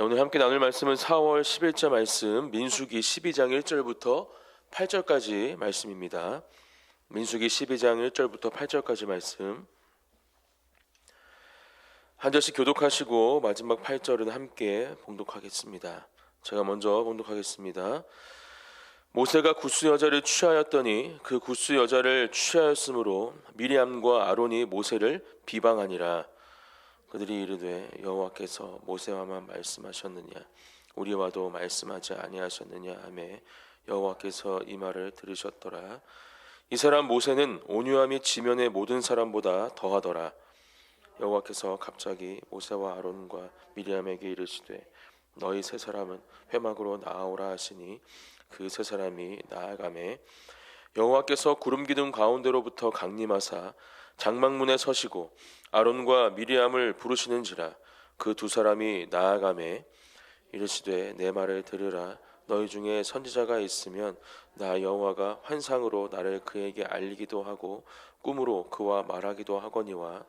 오늘 함께 나눌 말씀은 4월 10일자 말씀 민수기 12장 1절부터 8절까지 말씀입니다. 민수기 12장 1절부터 8절까지 말씀 한 절씩 교독하시고 마지막 8절은 함께 봉독하겠습니다. 제가 먼저 봉독하겠습니다. 모세가 구스 여자를 취하였더니 그 구스 여자를 취하였으므로 미리암과 아론이 모세를 비방하니라. 그들이 이르되 여호와께서 모세와만 말씀하셨느냐 우리와도 말씀하지 아니하셨느냐 하며 여호와께서 이 말을 들으셨더라. 이 사람 모세는 온유함이 지면의 모든 사람보다 더하더라. 여호와께서 갑자기 모세와 아론과 미리암에게 이르시되 너희 세 사람은 회막으로 나아오라 하시니 그 세 사람이 나아가매 여호와께서 구름 기둥 가운데로부터 강림하사 장막문에 서시고 아론과 미리암을 부르시는지라. 그 두 사람이 나아가매 이르시되 내 말을 들으라. 너희 중에 선지자가 있으면 나 여호와가 환상으로 나를 그에게 알리기도 하고 꿈으로 그와 말하기도 하거니와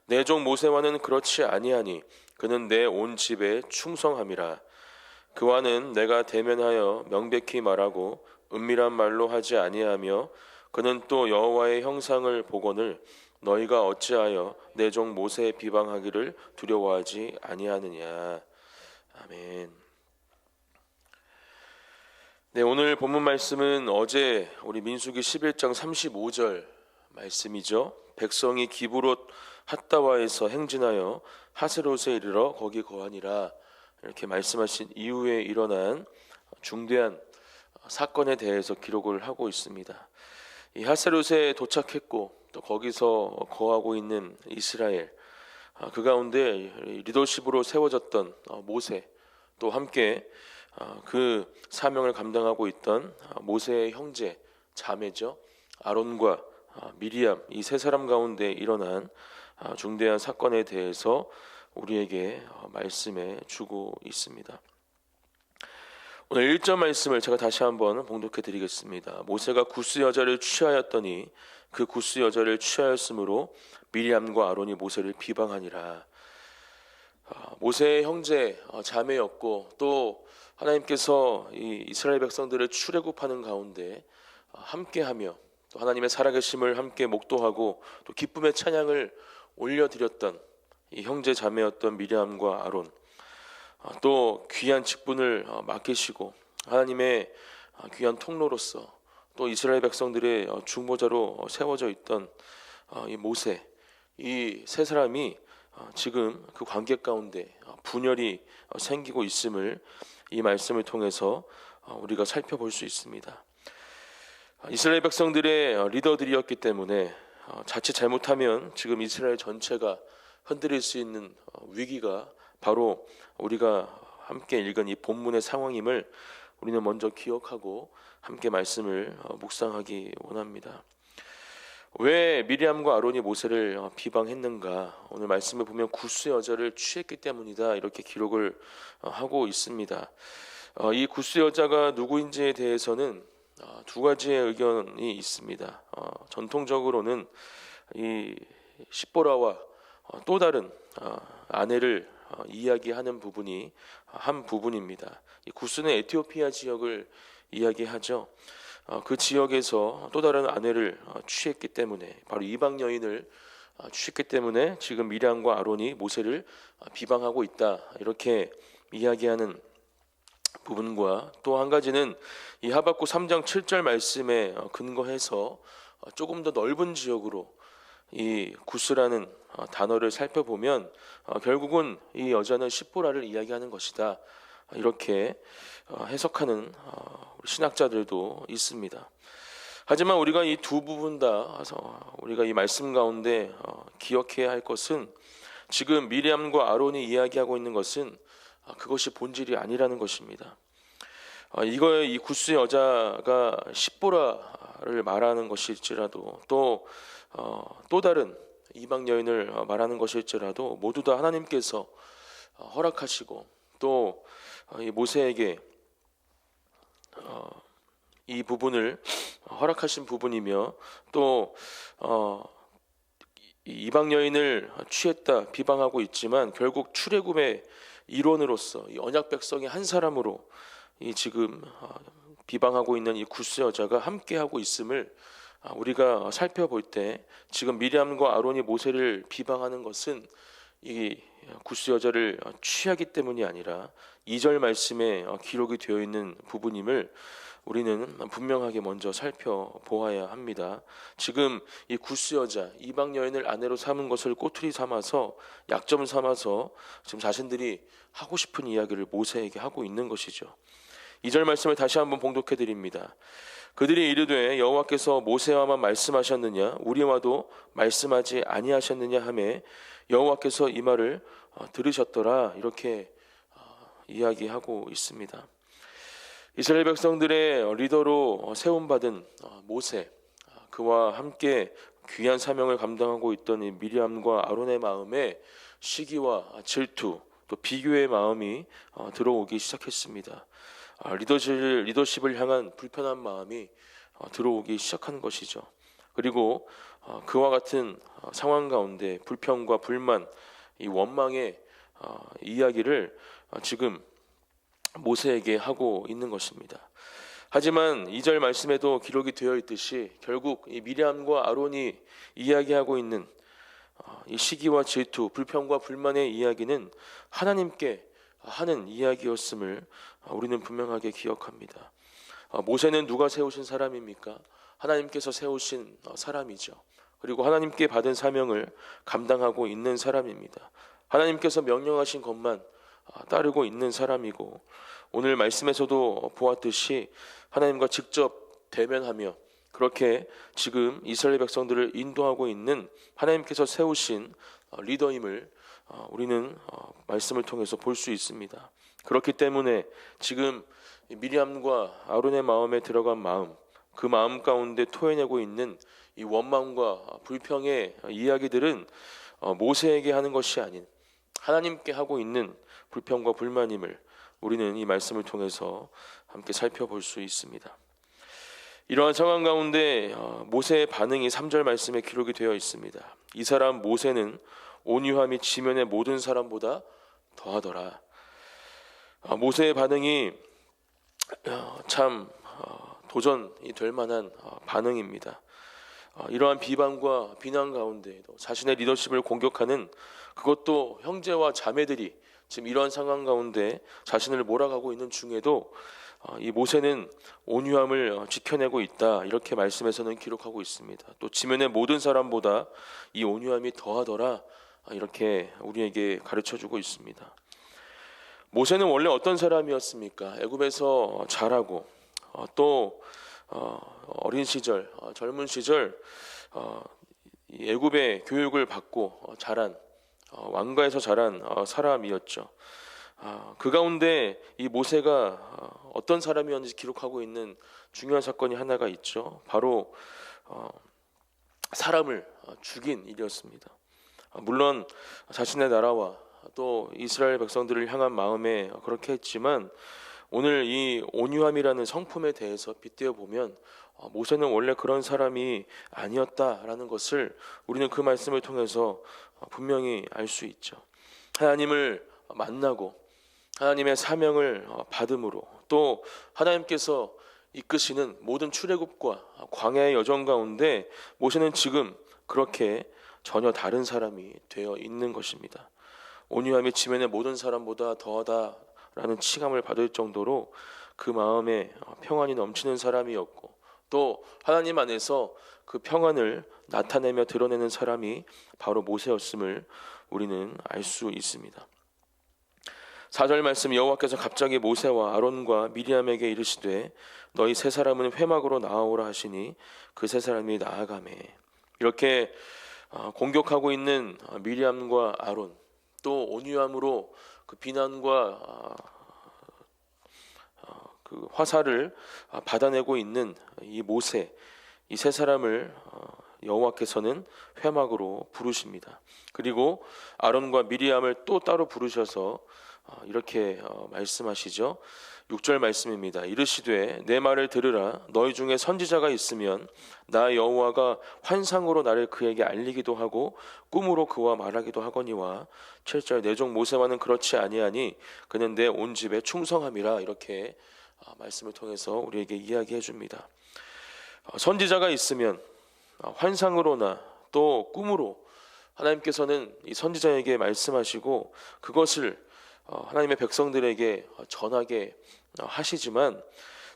내 종 모세와는 그렇지 아니하니 그는 내 온 집에 충성함이라. 그와는 내가 대면하여 명백히 말하고 은밀한 말로 하지 아니하며 그는 또 여호와의 형상을 보거늘 너희가 어찌하여 내 종 모세의 비방하기를 두려워하지 아니하느냐. 아멘. 네, 오늘 본문 말씀은 어제 우리 민수기 11장 35절 말씀이죠. 백성이 기브롯 핫다와에서 행진하여 하세롯에 이르러 거기 거하니라. 이렇게 말씀하신 이후에 일어난 중대한 사건에 대해서 기록을 하고 있습니다. 이 하세롯에 도착했고 또 거기서 거하고 있는 이스라엘, 그 가운데 리더십으로 세워졌던 모세, 또 함께 그 사명을 감당하고 있던 모세의 형제 자매죠. 아론과 미리암, 이 세 사람 가운데 일어난 중대한 사건에 대해서 우리에게 말씀해 주고 있습니다. 오늘 1절 말씀을 제가 다시 한번 봉독해 드리겠습니다. 모세가 구스 여자를 취하였더니 그 구스 여자를 취하였으므로 미리암과 아론이 모세를 비방하니라. 모세의 형제 자매였고 또 하나님께서 이 이스라엘 백성들을 출애굽하는 가운데 함께하며 또 하나님의 살아계심을 함께 목도하고 또 기쁨의 찬양을 올려드렸던 이 형제 자매였던 미리암과 아론, 또 귀한 직분을 맡기시고 하나님의 귀한 통로로서 또 이스라엘 백성들의 중보자로 세워져 있던 이 모세, 이 세 사람이 지금 그 관계 가운데 분열이 생기고 있음을 이 말씀을 통해서 우리가 살펴볼 수 있습니다. 이스라엘 백성들의 리더들이었기 때문에 자칫 잘못하면 지금 이스라엘 전체가 흔들릴 수 있는 위기가 바로 우리가 함께 읽은 이 본문의 상황임을 우리는 먼저 기억하고 함께 말씀을 묵상하기 원합니다. 왜 미리암과 아론이 모세를 비방했는가? 오늘 말씀을 보면 구스 여자를 취했기 때문이다, 이렇게 기록을 하고 있습니다. 이 구스 여자가 누구인지에 대해서는 두 가지의 의견이 있습니다. 전통적으로는 이 십보라와 또 다른 아내를 이야기하는 부분이 한 부분입니다. 이 구스는 에티오피아 지역을 이야기하죠. 그 지역에서 또 다른 아내를 취했기 때문에, 바로 이방 여인을 취했기 때문에 지금 미리암과 아론이 모세를 비방하고 있다, 이렇게 이야기하는 부분과 또 한 가지는 이 하박국 3장 7절 말씀에 근거해서 조금 더 넓은 지역으로 이 구스라는 단어를 살펴보면 결국은 이 여자는 십보라를 이야기하는 것이다, 이렇게 해석하는 신학자들도 있습니다. 하지만 우리가 이 두 부분 다 우리가 이 말씀 가운데 기억해야 할 것은 지금 미리암과 아론이 이야기하고 있는 것은 그것이 본질이 아니라는 것입니다. 이 구스 여자가 십보라를 말하는 것일지라도 또 다른 이방 여인을 말하는 것일지라도 모두 다 하나님께서 허락하시고 또 이 모세에게 이 부분을 허락하신 부분이며 또 이 이방 여인을 취했다 비방하고 있지만 결국 출애굽의 일원으로서 이 언약 백성의 한 사람으로 이 지금 비방하고 있는 이 구스 여자가 함께하고 있음을 우리가 살펴볼 때 지금 미리암과 아론이 모세를 비방하는 것은 이 구스 여자를 취하기 때문이 아니라 2절 말씀에 기록이 되어 있는 부분임을 우리는 분명하게 먼저 살펴보아야 합니다. 지금 이 구스 여자 이방 여인을 아내로 삼은 것을 꼬투리 삼아서 약점 삼아서 지금 자신들이 하고 싶은 이야기를 모세에게 하고 있는 것이죠. 2절 말씀을 다시 한번 봉독해 드립니다. 그들이 이르되 여호와께서 모세와만 말씀하셨느냐 우리와도 말씀하지 아니하셨느냐 하매 여호와께서 이 말을 들으셨더라 이렇게 이야기하고 있습니다. 이스라엘 백성들의 리더로 세움받은 모세, 그와 함께 귀한 사명을 감당하고 있던 이 미리암과 아론의 마음에 시기와 질투 또 비교의 마음이 들어오기 시작했습니다. 리더십을 향한 불편한 마음이 들어오기 시작한 것이죠. 그리고 그와 같은 상황 가운데 불평과 불만, 이 원망의 이야기를 지금 모세에게 하고 있는 것입니다. 하지만 2절 말씀에도 기록이 되어 있듯이 결국 이 미리암과 아론이 이야기하고 있는 이 시기와 질투, 불평과 불만의 이야기는 하나님께 하는 이야기였음을 우리는 분명하게 기억합니다. 모세는 누가 세우신 사람입니까? 하나님께서 세우신 사람이죠. 그리고 하나님께 받은 사명을 감당하고 있는 사람입니다. 하나님께서 명령하신 것만 따르고 있는 사람이고 오늘 말씀에서도 보았듯이 하나님과 직접 대면하며 그렇게 지금 이스라엘 백성들을 인도하고 있는 하나님께서 세우신 리더임을 우리는 말씀을 통해서 볼 수 있습니다. 그렇기 때문에 지금 미리암과 아론의 마음에 들어간 마음, 그 마음 가운데 토해내고 있는 이 원망과 불평의 이야기들은 모세에게 하는 것이 아닌 하나님께 하고 있는 불평과 불만임을 우리는 이 말씀을 통해서 함께 살펴볼 수 있습니다. 이러한 상황 가운데 모세의 반응이 3절 말씀에 기록이 되어 있습니다. 이 사람 모세는 온유함이 지면의 모든 사람보다 더하더라. 모세의 반응이 참 도전이 될 만한 반응입니다. 이러한 비방과 비난 가운데에도 자신의 리더십을 공격하는 그것도 형제와 자매들이 지금 이러한 상황 가운데 자신을 몰아가고 있는 중에도 이 모세는 온유함을 지켜내고 있다 이렇게 말씀에서는 기록하고 있습니다. 또 지면의 모든 사람보다 이 온유함이 더하더라 이렇게 우리에게 가르쳐주고 있습니다. 모세는 원래 어떤 사람이었습니까? 애굽에서 자라고 또 어린 시절, 젊은 시절 애굽의 교육을 받고 자란 왕가에서 자란 사람이었죠. 그 가운데 이 모세가 어떤 사람이었는지 기록하고 있는 중요한 사건이 하나가 있죠. 바로 사람을 죽인 일이었습니다. 물론 자신의 나라와 또 이스라엘 백성들을 향한 마음에 그렇게 했지만 오늘 이 온유함이라는 성품에 대해서 빗대어 보면 모세는 원래 그런 사람이 아니었다라는 것을 우리는 그 말씀을 통해서 분명히 알 수 있죠. 하나님을 만나고 하나님의 사명을 받음으로 또 하나님께서 이끄시는 모든 출애굽과 광야의 여정 가운데 모세는 지금 그렇게 전혀 다른 사람이 되어 있는 것입니다. 온유함이 지면의 모든 사람보다 더하다라는 칭함을 받을 정도로 그 마음에 평안이 넘치는 사람이었고 또 하나님 안에서 그 평안을 나타내며 드러내는 사람이 바로 모세였음을 우리는 알 수 있습니다. 4절 말씀 여호와께서 갑자기 모세와 아론과 미리암에게 이르시되 너희 세 사람은 회막으로 나아오라 하시니 그 세 사람이 나아가매. 이렇게 공격하고 있는 미리암과 아론 또 온유함으로 그 비난과 그 화살을 받아내고 있는 이 모세 이 세 사람을 여호와께서는 회막으로 부르십니다. 그리고 아론과 미리암을 또 따로 부르셔서 이렇게 말씀하시죠. 6절 말씀입니다. 이르시되 내 말을 들으라. 너희 중에 선지자가 있으면 나 여호와가 환상으로 나를 그에게 알리기도 하고 꿈으로 그와 말하기도 하거니와 7절 내 종 모세와는 그렇지 아니하니 그는 내 온 집에 충성함이라. 이렇게 말씀을 통해서 우리에게 이야기해 줍니다. 선지자가 있으면 환상으로나 또 꿈으로 하나님께서는 이 선지자에게 말씀하시고 그것을 하나님의 백성들에게 전하게 하시지만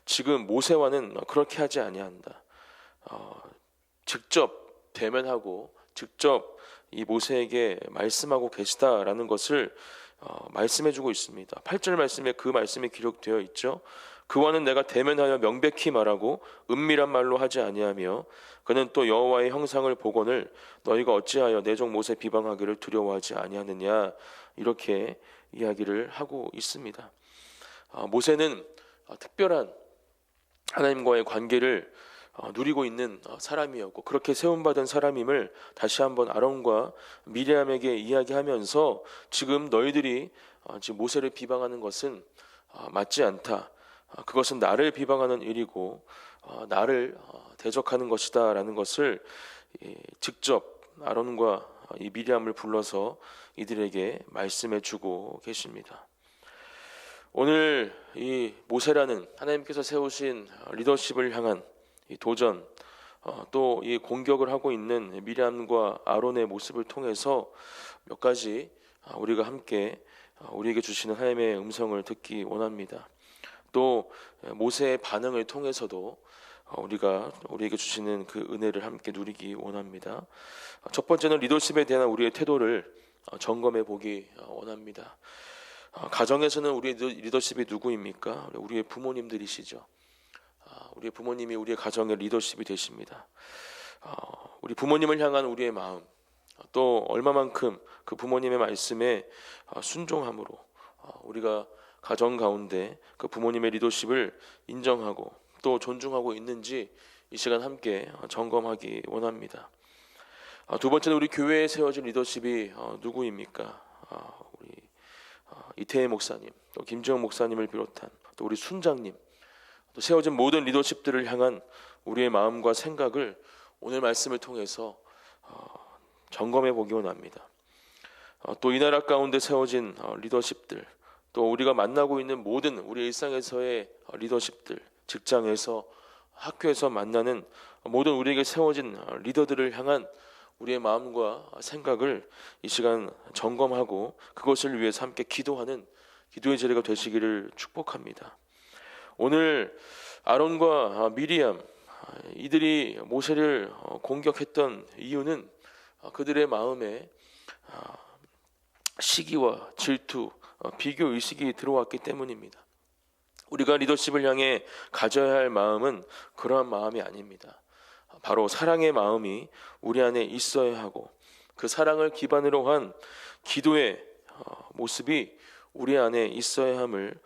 지금 모세와는 그렇게 하지 아니한다. 직접 대면하고 직접 이 모세에게 말씀하고 계시다라는 것을 말씀해주고 있습니다. 8절 말씀에 그 말씀이 기록되어 있죠. 그와는 내가 대면하여 명백히 말하고 은밀한 말로 하지 아니하며 그는 또 여호와의 형상을 보거늘 너희가 어찌하여 내 종 모세 비방하기를 두려워하지 아니하느냐. 이렇게 이야기를 하고 있습니다. 모세는 특별한 하나님과의 관계를 누리고 있는 사람이었고 그렇게 세움받은 사람임을 다시 한번 아론과 미리암에게 이야기하면서 지금 너희들이 지금 모세를 비방하는 것은 맞지 않다. 그것은 나를 비방하는 일이고 나를 대적하는 것이다 라는 것을 직접 아론과 이 미리암을 불러서 이들에게 말씀해 주고 계십니다. 오늘 이 모세라는 하나님께서 세우신 리더십을 향한 이 도전 또 이 공격을 하고 있는 미리암과 아론의 모습을 통해서 몇 가지 우리가 함께 우리에게 주시는 하나님의 음성을 듣기 원합니다. 또 모세의 반응을 통해서도 우리가 우리에게 주시는 그 은혜를 함께 누리기 원합니다. 첫 번째는 리더십에 대한 우리의 태도를 점검해 보기 원합니다. 가정에서는 우리의 리더십이 누구입니까? 우리의 부모님들이시죠. 우리의 부모님이 우리의 가정의 리더십이 되십니다. 우리 부모님을 향한 우리의 마음, 또 얼마만큼 그 부모님의 말씀에 순종함으로 우리가 가정 가운데 그 부모님의 리더십을 인정하고 또 존중하고 있는지 이 시간 함께 점검하기 원합니다. 두 번째는 우리 교회에 세워진 리더십이 누구입니까? 우리 이태혜 목사님, 또 김지영 목사님을 비롯한 또 우리 순장님, 또 세워진 모든 리더십들을 향한 우리의 마음과 생각을 오늘 말씀을 통해서 점검해 보기 원합니다. 또 이 나라 가운데 세워진 리더십들, 또 우리가 만나고 있는 모든 우리 일상에서의 리더십들, 직장에서 학교에서 만나는 모든 우리에게 세워진 리더들을 향한 우리의 마음과 생각을 이 시간 점검하고 그것을 위해서 함께 기도하는 기도의 제례가 되시기를 축복합니다. 오늘 아론과 미리암 이들이 모세를 공격했던 이유는 그들의 마음에 시기와 질투, 비교 의식이 들어왔기 때문입니다. 우리가 리더십을 향해 가져야 할 마음은 그러한 마음이 아닙니다. 바로 사랑의 마음이 우리 안에 있어야 하고 그 사랑을 기반으로 한 기도의 모습이 우리 안에 있어야 함을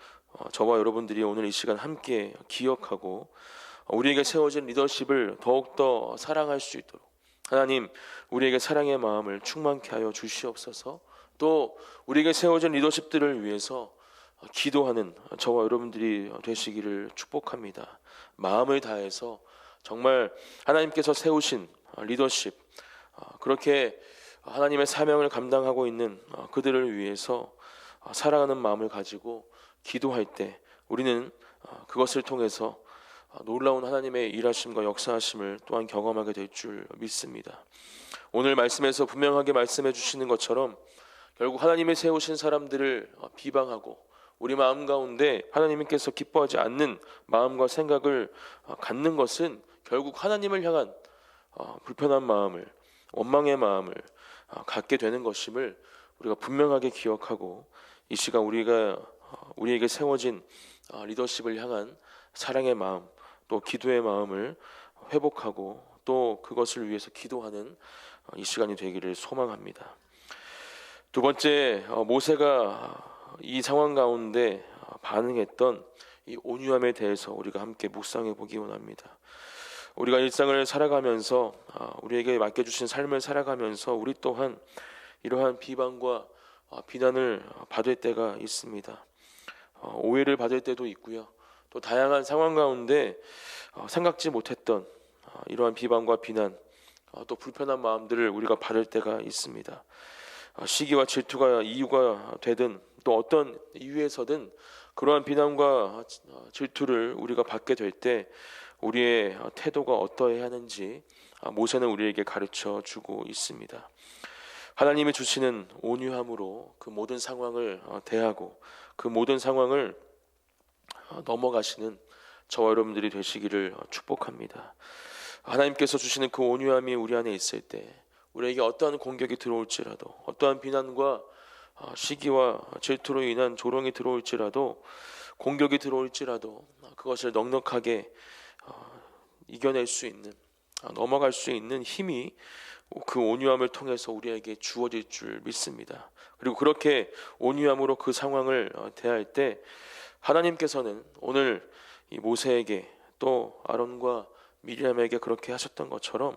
저와 여러분들이 오늘 이 시간 함께 기억하고 우리에게 세워진 리더십을 더욱더 사랑할 수 있도록 하나님 우리에게 사랑의 마음을 충만케 하여 주시옵소서. 또 우리에게 세워진 리더십들을 위해서 기도하는 저와 여러분들이 되시기를 축복합니다. 마음을 다해서 정말 하나님께서 세우신 리더십, 그렇게 하나님의 사명을 감당하고 있는 그들을 위해서 사랑하는 마음을 가지고 기도할 때 우리는 그것을 통해서 놀라운 하나님의 일하심과 역사하심을 또한 경험하게 될 줄 믿습니다. 오늘 말씀에서 분명하게 말씀해 주시는 것처럼 결국 하나님의 세우신 사람들을 비방하고 우리 마음 가운데 하나님께서 기뻐하지 않는 마음과 생각을 갖는 것은 결국 하나님을 향한 불편한 마음을, 원망의 마음을 갖게 되는 것임을 우리가 분명하게 기억하고 이 시간 우리에게 세워진 리더십을 향한 사랑의 마음 또 기도의 마음을 회복하고 또 그것을 위해서 기도하는 이 시간이 되기를 소망합니다. 두 번째, 모세가 이 상황 가운데 반응했던 이 온유함에 대해서 우리가 함께 묵상해 보기 원합니다. 우리가 일상을 살아가면서 우리에게 맡겨주신 삶을 살아가면서 우리 또한 이러한 비방과 비난을 받을 때가 있습니다. 오해를 받을 때도 있고요. 또 다양한 상황 가운데 생각지 못했던 이러한 비방과 비난, 또 불편한 마음들을 우리가 받을 때가 있습니다. 시기와 질투가 이유가 되든 또 어떤 이유에서든 그러한 비난과 질투를 우리가 받게 될 때 우리의 태도가 어떠해야 하는지 모세는 우리에게 가르쳐 주고 있습니다. 하나님이 주시는 온유함으로 그 모든 상황을 대하고 그 모든 상황을 넘어가시는 저와 여러분들이 되시기를 축복합니다. 하나님께서 주시는 그 온유함이 우리 안에 있을 때 우리에게 어떠한 공격이 들어올지라도 어떠한 비난과 시기와 질투로 인한 조롱이 들어올지라도 공격이 들어올지라도 그것을 넉넉하게 이겨낼 수 있는 넘어갈 수 있는 힘이 그 온유함을 통해서 우리에게 주어질 줄 믿습니다. 그리고 그렇게 온유함으로 그 상황을 대할 때 하나님께서는 오늘 이 모세에게 또 아론과 미리암에게 그렇게 하셨던 것처럼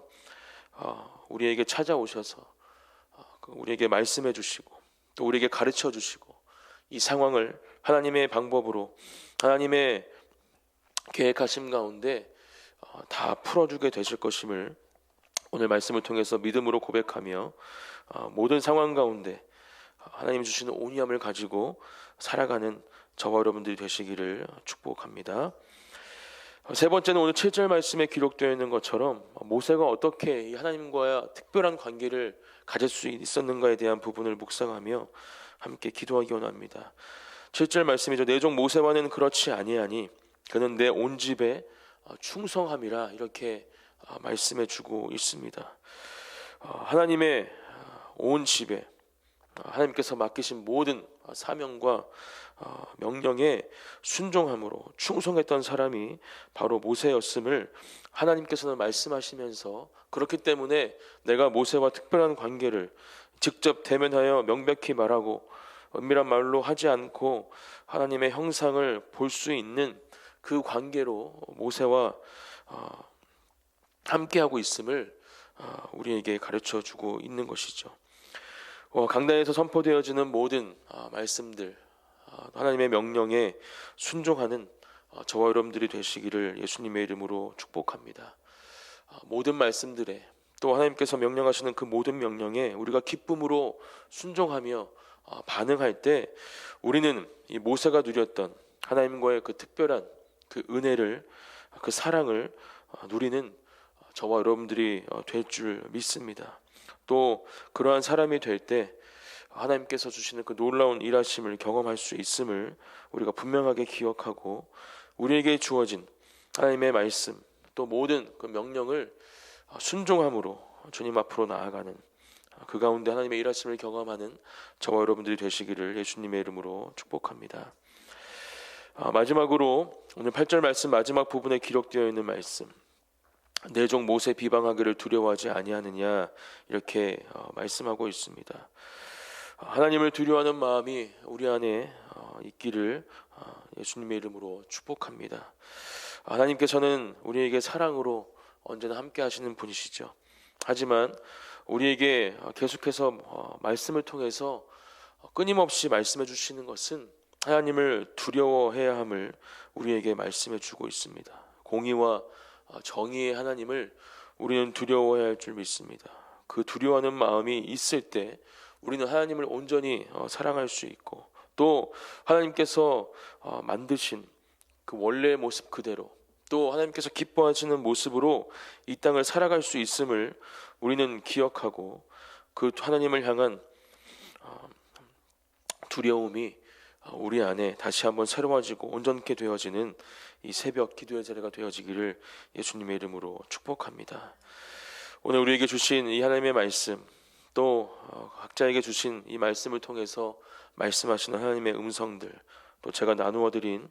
우리에게 찾아오셔서 우리에게 말씀해 주시고 또 우리에게 가르쳐 주시고 이 상황을 하나님의 방법으로 하나님의 계획하심 가운데 다 풀어주게 되실 것임을 오늘 말씀을 통해서 믿음으로 고백하며 모든 상황 가운데 하나님 주시는 온유함을 가지고 살아가는 저와 여러분들이 되시기를 축복합니다. 세 번째는 오늘 7절 말씀에 기록되어 있는 것처럼 모세가 어떻게 하나님과의 특별한 관계를 가질 수 있었는가에 대한 부분을 묵상하며 함께 기도하기 원합니다. 7절 말씀이죠. 내 종 모세와는 그렇지 아니하니 그는 내 온 집에 충성함이라 이렇게 말씀해 주고 있습니다. 하나님의 온 집에 하나님께서 맡기신 모든 사명과 명령에 순종함으로 충성했던 사람이 바로 모세였음을 하나님께서는 말씀하시면서 그렇기 때문에 내가 모세와 특별한 관계를 직접 대면하여 명백히 말하고 은밀한 말로 하지 않고 하나님의 형상을 볼 수 있는 그 관계로 모세와 함께하고 있음을 우리에게 가르쳐 주고 있는 것이죠. 강단에서 선포되어지는 모든 말씀들 하나님의 명령에 순종하는 저와 여러분들이 되시기를 예수님의 이름으로 축복합니다. 모든 말씀들에 또 하나님께서 명령하시는 그 모든 명령에 우리가 기쁨으로 순종하며 반응할 때 우리는 이 모세가 누렸던 하나님과의 그 특별한 그 은혜를 그 사랑을 누리는 저와 여러분들이 될 줄 믿습니다. 또 그러한 사람이 될 때 하나님께서 주시는 그 놀라운 일하심을 경험할 수 있음을 우리가 분명하게 기억하고 우리에게 주어진 하나님의 말씀 또 모든 그 명령을 순종함으로 주님 앞으로 나아가는 그 가운데 하나님의 일하심을 경험하는 저와 여러분들이 되시기를 예수님의 이름으로 축복합니다. 마지막으로 오늘 8절 말씀 마지막 부분에 기록되어 있는 말씀 내 종 모세 비방하기를 두려워하지 아니하느냐 이렇게 말씀하고 있습니다. 하나님을 두려워하는 마음이 우리 안에 있기를 예수님의 이름으로 축복합니다. 하나님께서는 우리에게 사랑으로 언제나 함께 하시는 분이시죠. 하지만 우리에게 계속해서 말씀을 통해서 끊임없이 말씀해 주시는 것은 하나님을 두려워해야 함을 우리에게 말씀해 주고 있습니다. 공의와 정의의 하나님을 우리는 두려워해야 할 줄 믿습니다. 그 두려워하는 마음이 있을 때 우리는 하나님을 온전히 사랑할 수 있고 또 하나님께서 만드신 그 원래의 모습 그대로 또 하나님께서 기뻐하시는 모습으로 이 땅을 살아갈 수 있음을 우리는 기억하고 그 하나님을 향한 두려움이 우리 안에 다시 한번 새로워지고 온전케 되어지는 이 새벽 기도의 자리가 되어지기를 예수님의 이름으로 축복합니다. 오늘 우리에게 주신 이 하나님의 말씀 또 각자에게 주신 이 말씀을 통해서 말씀하시는 하나님의 음성들 또 제가 나누어 드린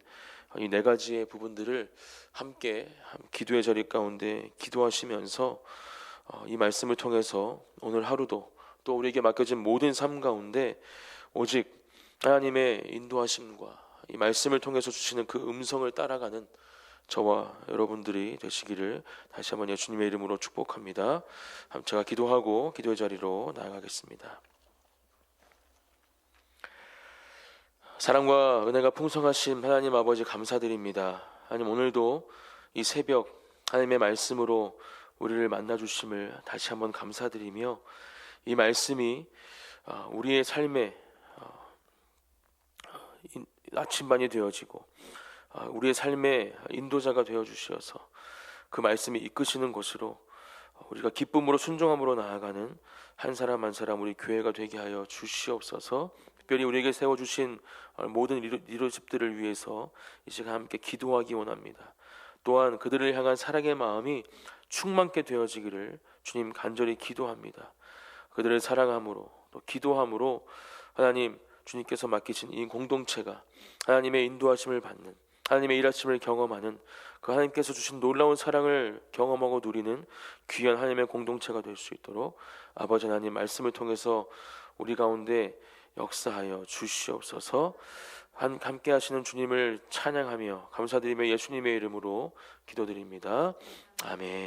이 네 가지의 부분들을 함께 기도의 자리 가운데 기도하시면서 이 말씀을 통해서 오늘 하루도 또 우리에게 맡겨진 모든 삶 가운데 오직 하나님의 인도하심과 이 말씀을 통해서 주시는 그 음성을 따라가는 저와 여러분들이 되시기를 다시 한번 예수님의 이름으로 축복합니다. 제가 기도하고 기도의 자리로 나아가겠습니다. 사랑과 은혜가 풍성하신 하나님 아버지 감사드립니다. 하나님, 오늘도 이 새벽 하나님의 말씀으로 우리를 만나주심을 다시 한번 감사드리며, 이 말씀이 우리의 삶의 나침반이 되어지고 우리의 삶의 인도자가 되어주시어서 그 말씀이 이끄시는 것으로 우리가 기쁨으로 순종함으로 나아가는 한 사람 한 사람 우리 교회가 되게 하여 주시옵소서. 특별히 우리에게 세워주신 모든 리더십들을 위해서 이 시간 함께 기도하기 원합니다. 또한 그들을 향한 사랑의 마음이 충만케 되어지기를 주님 간절히 기도합니다. 그들을 사랑함으로 또 기도함으로 하나님 주님께서 맡기신 이 공동체가 하나님의 인도하심을 받는, 하나님의 일하심을 경험하는, 그 하나님께서 주신 놀라운 사랑을 경험하고 누리는 귀한 하나님의 공동체가 될 수 있도록 아버지 하나님 말씀을 통해서 우리 가운데 역사하여 주시옵소서. 함께 하시는 주님을 찬양하며 감사드리며 예수님의 이름으로 기도드립니다. 아멘.